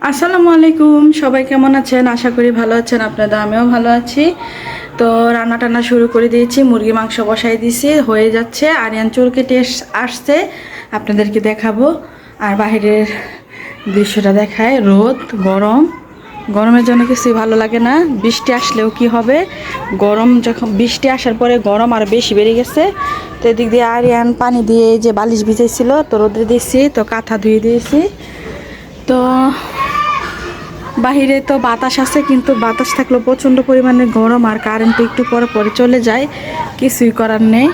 আসসালামু আলাইকুম, সবাই কেমন আছেন? আশা করি ভালো আছেন আপনাদের। আমিও ভালো আছি। তো রান্না টান্না শুরু করে দিয়েছি, মুরগি মাংস বসাই দিয়েছি, হয়ে যাচ্ছে। আরিয়ান চুল কেটে আসছে, আপনাদেরকে দেখাবো। আর বাইরের দৃশ্যটা দেখায়, রোদ গরম, গরমের জন্য কিছুই ভালো লাগে না। বৃষ্টি আসলেও কি হবে, গরম যখন বৃষ্টি আসার পরে গরম আর বেশি বেড়ে গেছে। তো এদিক দিয়ে আরিয়ান পানি দিয়ে যে বালিশ ভিজাইছিল, তো রোদে দিয়েছি, তো কাঁথা ধুয়ে দিয়েছি। তো বাহিরে তো বাতাস আছে, কিন্তু বাতাস থাকলেও প্রচণ্ড পরিমাণে গরম, আর কারেন্ট তো একটু পরে পরে চলে যায়, কিছুই করার নেই।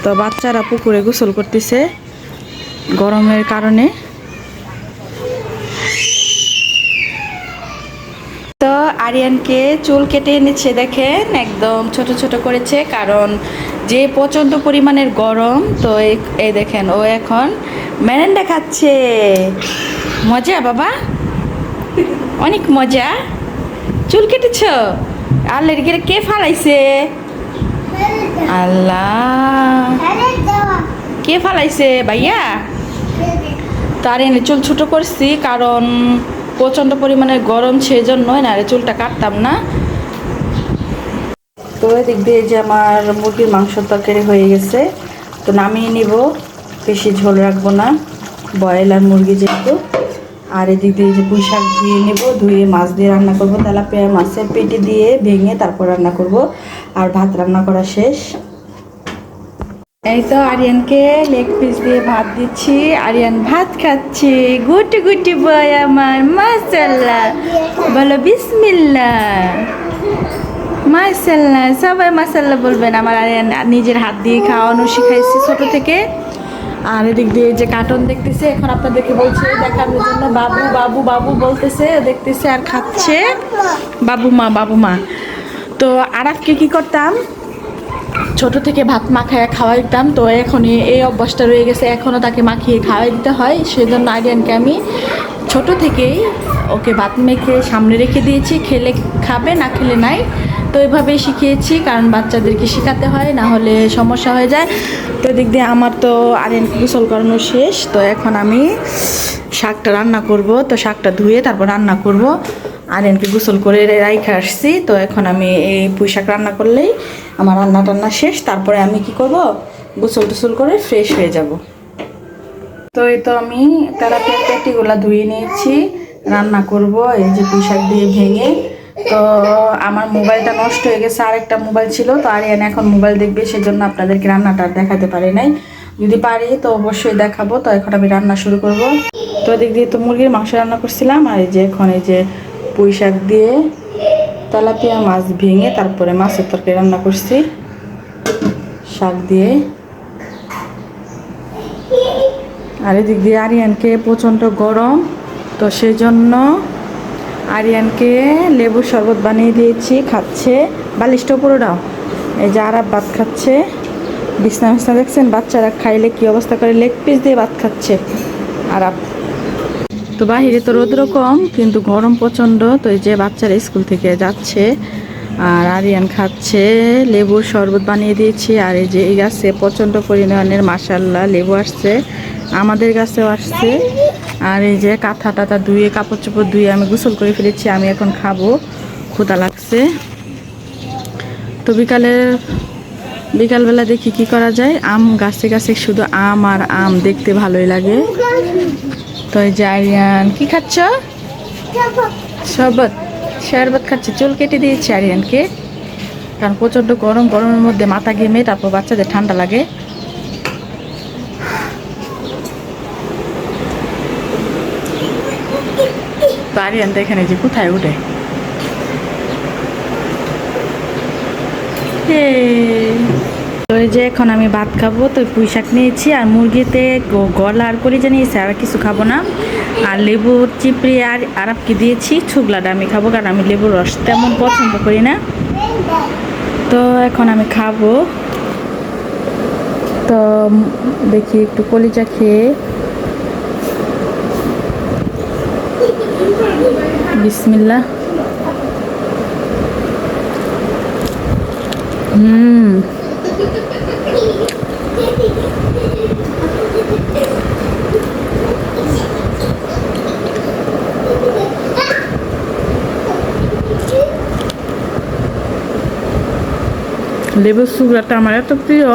তো বাচ্চারা পুকুরে গোসল করতেছে গরমের কারণে। তো আরিয়ানকে চুল কেটে এনেছে, দেখেন একদম ছোট ছোট করেছে, কারণ যে প্রচণ্ড পরিমাণের গরম। তো এই দেখেন, ও এখন মেরেন্ডা খাচ্ছে। মজা বাবা, অনেক মজা। চুল কেটেছ? আল্লাহ, কে ফালাইছে? আল্লাহ, কে ফালাইছে? ভাইয়া। তার এনে চুল ছোট করছি, কারণ প্রচণ্ড পরিমাণে গরম, সেই জন্যই না চুলটা কাটতাম না। তো এদিক দিয়ে যে আমার মুরগির মাংস তরকারি হয়ে গেছে, তো নামিয়ে নিব, বেশি ঝোল রাখবো না, ব্রয়লার মুরগি যেহেতু। আর এদিক দিয়ে যে পুঁই শাক ধুয়ে নেব, ধুয়ে মাছ দিয়ে রান্না করবো, তেলাপিয়া মাছের পেটি দিয়ে ভেঙে তারপর রান্না করব। আর ভাত রান্না করা শেষ। এই তো আরিয়ানকে লেগ পিস দিয়ে ভাত দিচ্ছি, আরিয়ান ভাত খাচ্ছে। গুটি গুটি বয় আমার, মাশাআল্লাহ, বলো বিসমিল্লাহ। মাশাআল্লাহ, সবাই মাশাআল্লাহ বলবেন। আমার আরিয়ান নিজের হাত দিয়ে খাওয়ানো শিখাইছি ছোট থেকে। আর এদিক দিয়ে যে কার্টুন দেখতেছে, এখন আপনাদেরকে বলছে দেখানোর জন্য, বাবু বাবু বাবু বলতেছে, দেখতেছে আর খাচ্ছে। বাবু মা বাবু মা। তো আরাফকে কি করতাম, ছোট থেকে ভাত মাখায় খাওয়াই দিতাম। তো এখন এই অভ্যাসটা রয়ে গেছে, এখনও তাকে মাখিয়ে খাওয়াই দিতে হয়। সেজন্য আরিয়ানকে আমি ছোট থেকেই ওকে ভাত মেখে সামনে রেখে দিয়েছি, খেলে খাবে, না খেলে নাই। তো এইভাবেই শিখিয়েছি, কারণ বাচ্চাদেরকে শেখাতে হয়, না হলে সমস্যা হয়ে যায়। তো এদিক দিয়ে আমার তো আরিয়ানকে গোসল করানো শেষ। তো এখন আমি শাকটা রান্না করব, তো শাকটা ধুয়ে তারপর রান্না করব। আরিয়ানকে গোসল করে রাইখে আসছি, তো এখন আমি এই পুঁই শাক রান্না করলেই আমার রান্না টান্না শেষ। তারপরে আমি কি করব, গোসল টোসল করে ফ্রেশ হয়ে যাব। তো এই তো আমি তেলাপিয়া পেটিগুলা ধুয়ে নিয়েছি, রান্না করব এই যে পুঁই শাক দিয়ে ভেঙে। তো আমার মোবাইলটা নষ্ট হয়ে গেছে, আরেকটা মোবাইল ছিল, তো আরিয়ান এখন মোবাইল দেখবে, সেজন্য আপনাদেরকে রান্নাটা দেখাতে পারি নাই। যদি পারি তো অবশ্যই দেখাবো। তো এখন আমি রান্না শুরু করব। তো এদিক দিয়ে তো মুরগির মাংস রান্না করছিলাম, আর এই যে এখন এই যে পুঁই শাক দিয়ে তেলাপিয়া মাছ ভেঙে তারপরে মাছের তরকারি রান্না করছি শাক দিয়ে। আর এদিক দিয়ে আরিয়ানকে প্রচণ্ড গরম, তো সেই জন্য আরিয়ানকে লেবুর শরবত বানিয়ে দিয়েছি, খাচ্ছে। বালিশটা উপরে দাও। এই যে আরাপ ভাত খাচ্ছে, বিছনা বিছনা দেখছেন, বাচ্চারা খাইলে কি অবস্থা করে, লেগ পিস দিয়ে ভাত খাচ্ছে আরাপ। তো বাহিরে তো রোদ কম, কিন্তু গরম প্রচণ্ড। তো এই যে বাচ্চারা স্কুল থেকে যাচ্ছে, আর আরিয়ান খাচ্ছে। লেবুর শরবত বানিয়ে দিয়েছি। আর এই যে এই গাছে প্রচণ্ড পরিমাণের মাশাআল্লাহ লেবু আসছে, আমাদের গাছেও আসছে। আর এই যে কাঁথা টাথা ধুয়ে, কাপড় চোপড় ধুয়ে আমি গোসল করে ফেলেছি, আমি এখন খাবো, ক্ষুধা লাগছে। তো বিকালবেলা দেখি কি করা যায়। আম গাছে গাছে শুধু আম আর আম, দেখতে ভালোই লাগে। তো এই যে আরিয়ান কি খাচ্ছ? শরবত, শরবত খাচ্ছে। চুল কেটে দিয়েছি আরিয়ানকে, কারণ প্রচণ্ড গরম, গরমের মধ্যে মাথা ঘেমে তারপর বাচ্চাদের ঠান্ডা লাগে। তো আরিয়ান দেখেন এই যে কোথায় উঠে। তো এই যে এখন আমি ভাত খাবো। তো পুঁই শাক নিয়েছি, আর মুরগিতে গলা আর কলিজা নিয়েছি, আর কিছু খাবো না। আর লেবুর চিপড়ি আর আরাপকে দিয়েছি, ছুগলাটা আমি খাবো, কারণ আমি লেবুর রস তেমন পছন্দ করি না। তো এখন আমি খাবো। তো দেখি একটু কলিজা খেয়ে, বিসমিল্লাহ। লেবুর সুগারটা আমার এত প্রিয়।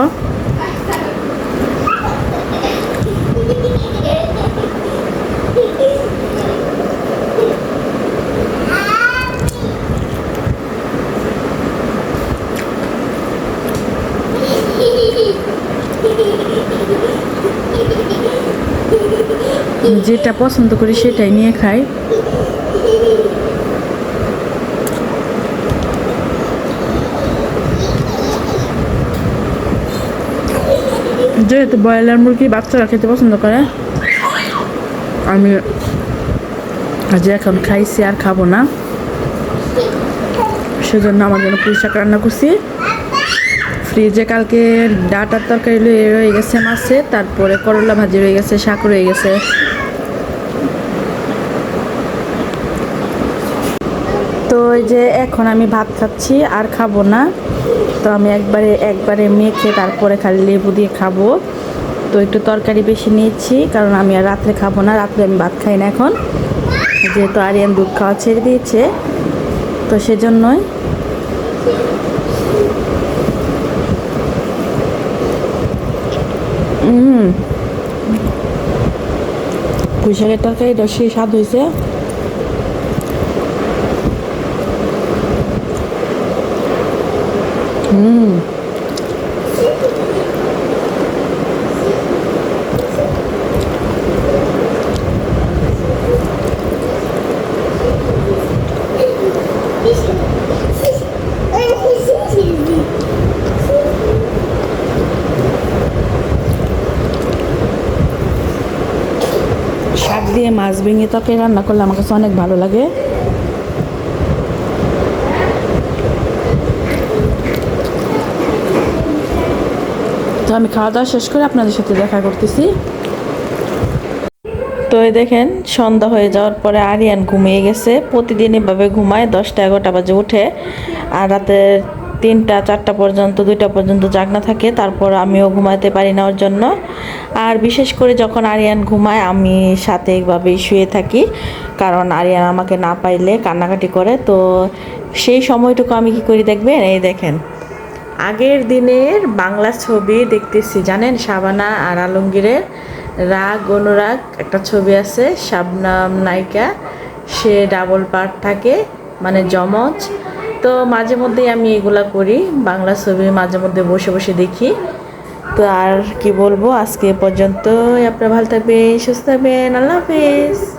যেটা পছন্দ করি সেটাই নিয়ে খাই। যেহেতু ব্রয়লার মুরগি বাচ্চারা খেতে পছন্দ করে, আমি আজ এখন খাইছি আর খাবো না, সেজন্য আমার জন্য পুঁইশাক রান্না করছি। ফ্রিজে কালকে ডাটার তরকারি রয়ে গেছে মাছে, তারপরে করলা ভাজি রয়ে গেছে, শাক রয়ে গেছে। তো এই যে এখন আমি ভাত খাচ্ছি আর খাবো না, তো আমি একবারে মেখে তারপরে খালি লেবু দিয়ে খাবো। তো একটু তরকারি বেশি নিয়েছি, কারণ আমি আর রাত্রে খাবো না, রাত্রে আমি ভাত খাই না এখন, যেহেতু আরিয়ান দুধ খাওয়া ছেড়ে দিয়েছে, তো সেজন্যই। পুঁইশাকের তরকারিটা সেই স্বাদ হয়েছে। শাক দিয়ে মাছ ভেঙে তরকারি রান্না করলে আমার কাছে অনেক ভালো লাগে। তো আমি খাওয়া দাওয়া শেষ করে আপনাদের সাথে দেখা করতেছি। তো এই দেখেন সন্ধ্যা হয়ে যাওয়ার পরে আরিয়ান ঘুমিয়ে গেছে। প্রতিদিন এভাবে ঘুমায়, 10টা-11টা বাজে উঠে, আর রাতে 3টা-4টা পর্যন্ত 2টা পর্যন্ত জাগনা থাকে। তারপর আমিও ঘুমাতে পারি না ওর জন্য। আর বিশেষ করে যখন আরিয়ান ঘুমায় আমি সাথে এইভাবেই শুয়ে থাকি, কারণ আরিয়ান আমাকে না পাইলে কান্নাকাটি করে। তো সেই সময়টুকু আমি কি করি দেখবেন, এই দেখেন আগের দিনের বাংলা ছবি দেখতেছি, জানেন শাবানা আর আলমগীরের রাগ অনুরাগ একটা ছবি আছে, শাবনাম নায়িকা, সে ডাবল পার্ট থাকে মানে যমজ। তো মাঝে মধ্যেই আমি এগুলা করি, বাংলা ছবি মাঝে মধ্যে বসে বসে দেখি। তো আর কি বলবো, আজকে পর্যন্ত। আপনারা ভালো থাকবেন, সুস্থ থাকবেন, আল্লাহ হাফেজ।